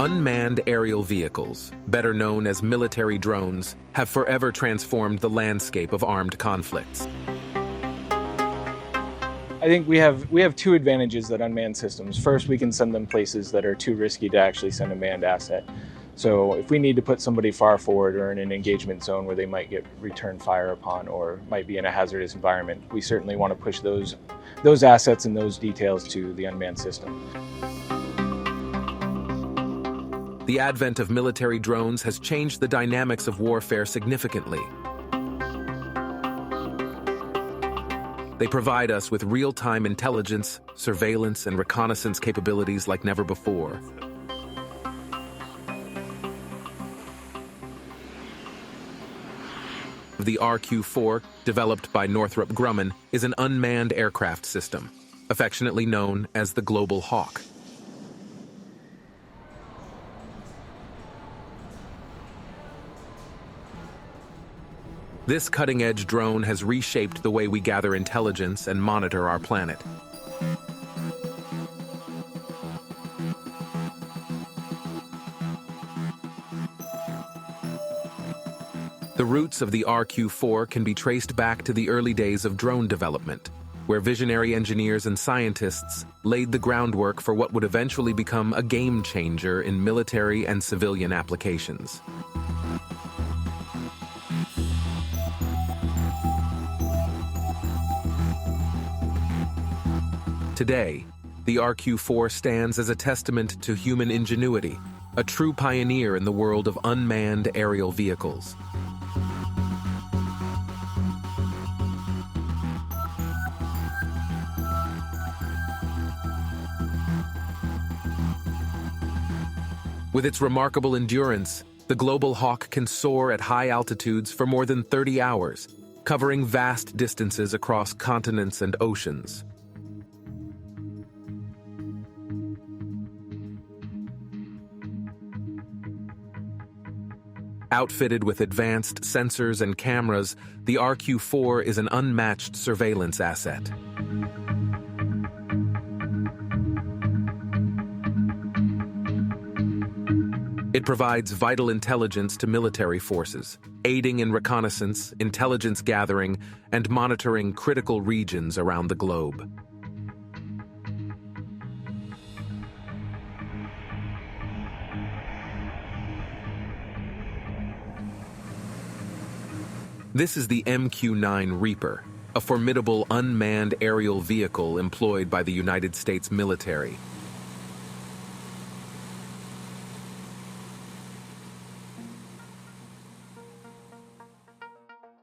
Unmanned aerial vehicles, better known as military drones, have forever transformed the landscape of armed conflicts. I think we have two advantages that unmanned systems. First, we can send them places that are too risky to actually send a manned asset. So if we need to put somebody far forward or in an engagement zone where they might get return fire upon or might be in a hazardous environment, we certainly want to push those assets and those details to the unmanned system. The advent of military drones has changed the dynamics of warfare significantly. They provide us with real-time intelligence, surveillance, and reconnaissance capabilities like never before. The RQ-4, developed by Northrop Grumman, is an unmanned aircraft system, affectionately known as the Global Hawk. This cutting-edge drone has reshaped the way we gather intelligence and monitor our planet. The roots of the RQ-4 can be traced back to the early days of drone development, where visionary engineers and scientists laid the groundwork for what would eventually become a game changer in military and civilian applications. Today, the RQ-4 stands as a testament to human ingenuity, a true pioneer in the world of unmanned aerial vehicles. With its remarkable endurance, the Global Hawk can soar at high altitudes for more than 30 hours, covering vast distances across continents and oceans. Outfitted with advanced sensors and cameras, the RQ-4 is an unmatched surveillance asset. It provides vital intelligence to military forces, aiding in reconnaissance, intelligence gathering, and monitoring critical regions around the globe. This is the MQ-9 Reaper, a formidable unmanned aerial vehicle employed by the United States military.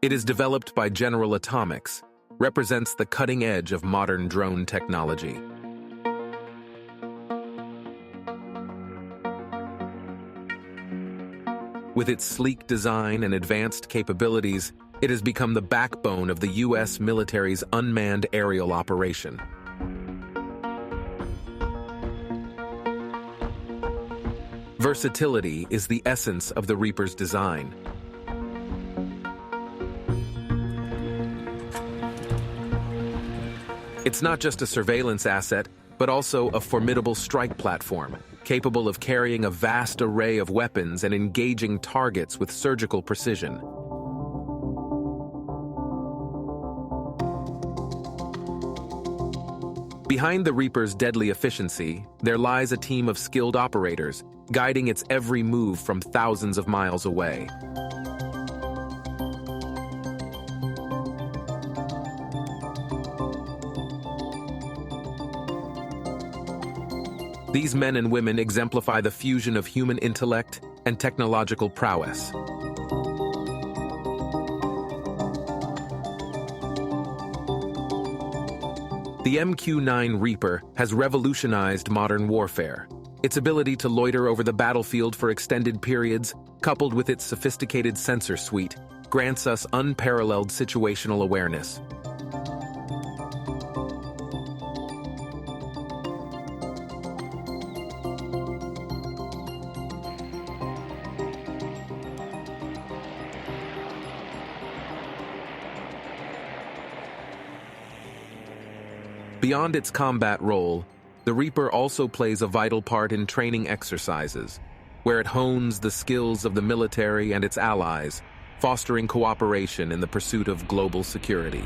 It is developed by General Atomics, represents the cutting edge of modern drone technology. With its sleek design and advanced capabilities, it has become the backbone of the U.S. military's unmanned aerial operation. Versatility is the essence of the Reaper's design. It's not just a surveillance asset, but also a formidable strike platform, capable of carrying a vast array of weapons and engaging targets with surgical precision. Behind the Reaper's deadly efficiency, there lies a team of skilled operators, guiding its every move from thousands of miles away. These men and women exemplify the fusion of human intellect and technological prowess. The MQ-9 Reaper has revolutionized modern warfare. Its ability to loiter over the battlefield for extended periods, coupled with its sophisticated sensor suite, grants us unparalleled situational awareness. Beyond its combat role, the Reaper also plays a vital part in training exercises, where it hones the skills of the military and its allies, fostering cooperation in the pursuit of global security.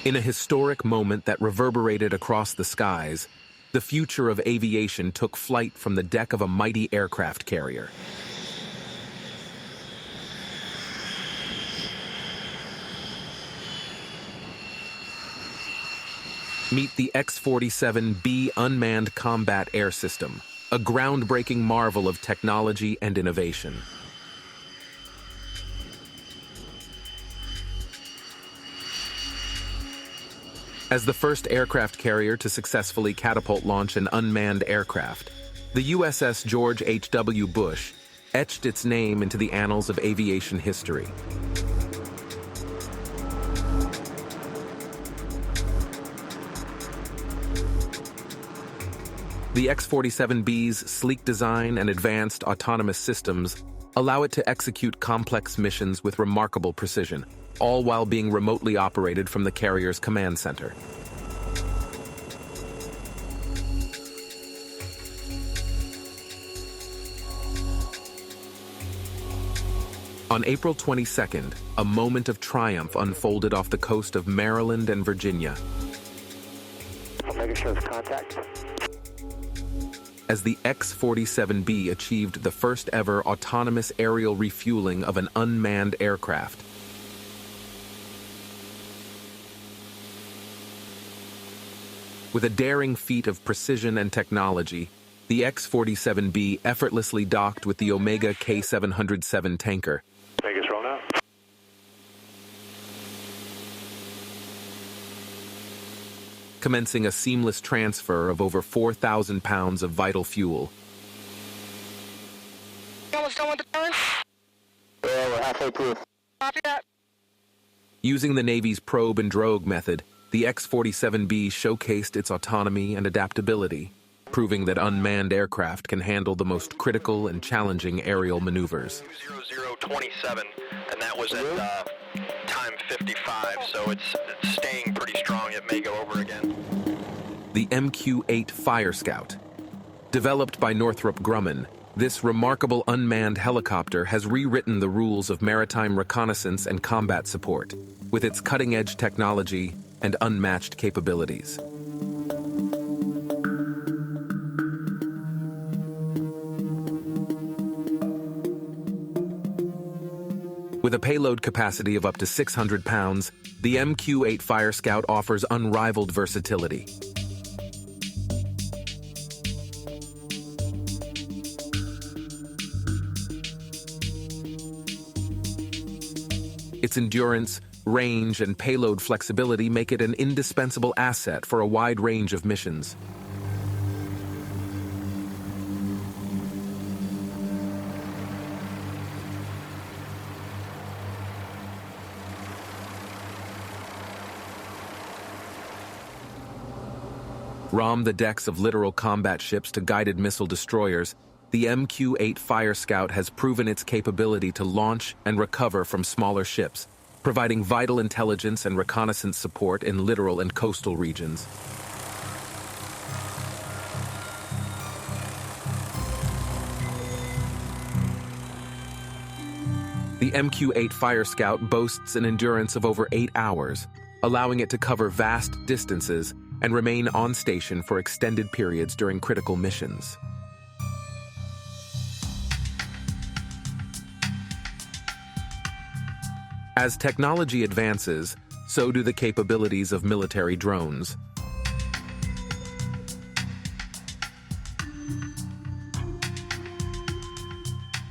In a historic moment that reverberated across the skies, the future of aviation took flight from the deck of a mighty aircraft carrier. Meet the X-47B Unmanned Combat Air System, a groundbreaking marvel of technology and innovation. As the first aircraft carrier to successfully catapult launch an unmanned aircraft, the USS George H.W. Bush etched its name into the annals of aviation history. The X-47B's sleek design and advanced autonomous systems allow it to execute complex missions with remarkable precision, all while being remotely operated from the carrier's command center. On April 22nd, a moment of triumph unfolded off the coast of Maryland and Virginia. Making sure it's contact. As the X-47B achieved the first ever autonomous aerial refueling of an unmanned aircraft. With a daring feat of precision and technology, the X-47B effortlessly docked with the Omega K-707 tanker. Vegas roll now. Commencing a seamless transfer of over 4,000 pounds of vital fuel. Almost done with the turn. Yeah, we're halfway through. Copy that. Using the Navy's probe and drogue method, the X-47B showcased its autonomy and adaptability, proving that unmanned aircraft can handle the most critical and challenging aerial maneuvers. 0027, and that was at time 55, so it's staying pretty strong. It may go over again. The MQ-9 Fire Scout. Developed by Northrop Grumman, this remarkable unmanned helicopter has rewritten the rules of maritime reconnaissance and combat support, with its cutting-edge technology and unmatched capabilities. With a payload capacity of up to 600 pounds, the MQ-9 Fire Scout offers unrivaled versatility. Its endurance, range, and payload flexibility make it an indispensable asset for a wide range of missions. From the decks of littoral combat ships to guided missile destroyers, the MQ-9 Fire Scout has proven its capability to launch and recover from smaller ships, providing vital intelligence and reconnaissance support in littoral and coastal regions. The MQ-9 Fire Scout boasts an endurance of over 8 hours, allowing it to cover vast distances and remain on station for extended periods during critical missions. As technology advances, so do the capabilities of military drones.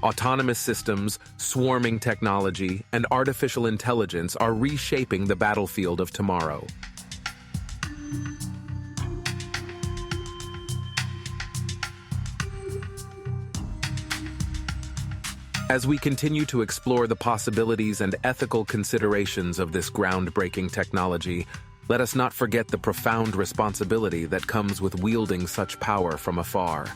Autonomous systems, swarming technology, and artificial intelligence are reshaping the battlefield of tomorrow. As we continue to explore the possibilities and ethical considerations of this groundbreaking technology, let us not forget the profound responsibility that comes with wielding such power from afar.